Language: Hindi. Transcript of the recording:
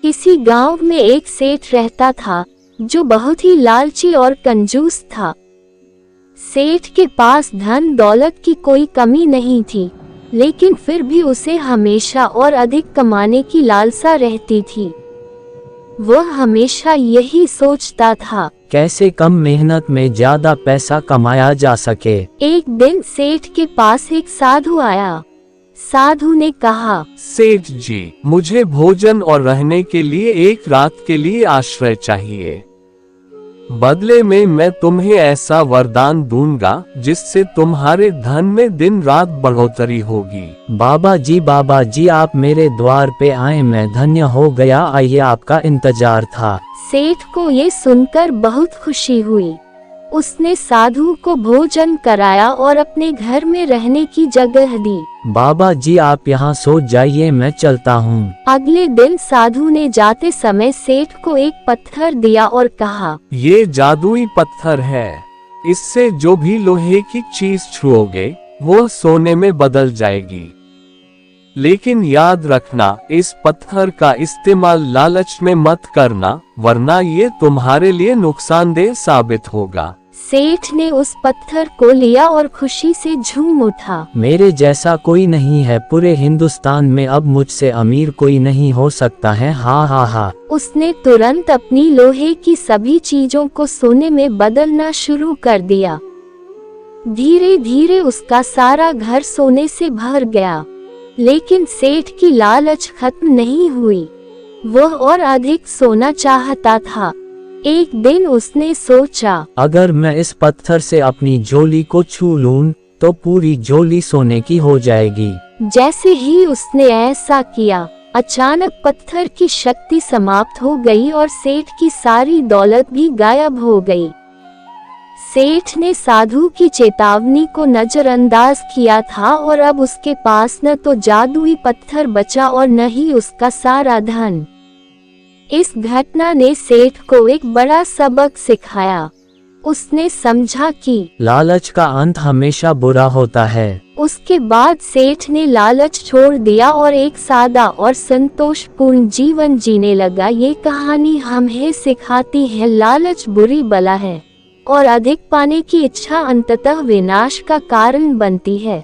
किसी गांव में एक सेठ रहता था जो बहुत ही लालची और कंजूस था। सेठ के पास धन दौलत की कोई कमी नहीं थी, लेकिन फिर भी उसे हमेशा और अधिक कमाने की लालसा रहती थी। वह हमेशा यही सोचता था, कैसे कम मेहनत में ज्यादा पैसा कमाया जा सके। एक दिन सेठ के पास एक साधु आया। साधु ने कहा, सेठ जी, मुझे भोजन और रहने के लिए एक रात के लिए आश्रय चाहिए। बदले में मैं तुम्हें ऐसा वरदान दूंगा जिससे तुम्हारे धन में दिन रात बढ़ोतरी होगी। बाबा जी आप मेरे द्वार पे आए, मैं धन्य हो गया, आइए आपका इंतजार था। सेठ को ये सुनकर बहुत खुशी हुई। उसने साधु को भोजन कराया और अपने घर में रहने की जगह दी। बाबा जी आप यहाँ सो जाइए, मैं चलता हूँ। अगले दिन साधु ने जाते समय सेठ को एक पत्थर दिया और कहा, ये जादुई पत्थर है, इससे जो भी लोहे की चीज छुओगे वो सोने में बदल जाएगी। लेकिन याद रखना, इस पत्थर का इस्तेमाल लालच में मत करना, वरना ये तुम्हारे लिए नुकसानदेह साबित होगा। सेठ ने उस पत्थर को लिया और खुशी से झूम उठा। मेरे जैसा कोई नहीं है पूरे हिंदुस्तान में, अब मुझसे अमीर कोई नहीं हो सकता है, हा हा हा। उसने तुरंत अपनी लोहे की सभी चीजों को सोने में बदलना शुरू कर दिया। धीरे धीरे उसका सारा घर सोने से भर गया। लेकिन सेठ की लालच खत्म नहीं हुई, वह और अधिक सोना चाहता था। एक दिन उसने सोचा, अगर मैं इस पत्थर से अपनी झोली को छू लूं तो पूरी झोली सोने की हो जाएगी। जैसे ही उसने ऐसा किया, अचानक पत्थर की शक्ति समाप्त हो गई और सेठ की सारी दौलत भी गायब हो गई। सेठ ने साधु की चेतावनी को नजरअंदाज किया था और अब उसके पास न तो जादुई पत्थर बचा और न ही उसका सारा धन। इस घटना ने सेठ को एक बड़ा सबक सिखाया। उसने समझा कि लालच का अंत हमेशा बुरा होता है। उसके बाद सेठ ने लालच छोड़ दिया और एक सादा और संतोषपूर्ण जीवन जीने लगा। ये कहानी हमें सिखाती है, लालच बुरी बला है और अधिक पाने की इच्छा अंततः विनाश का कारण बनती है।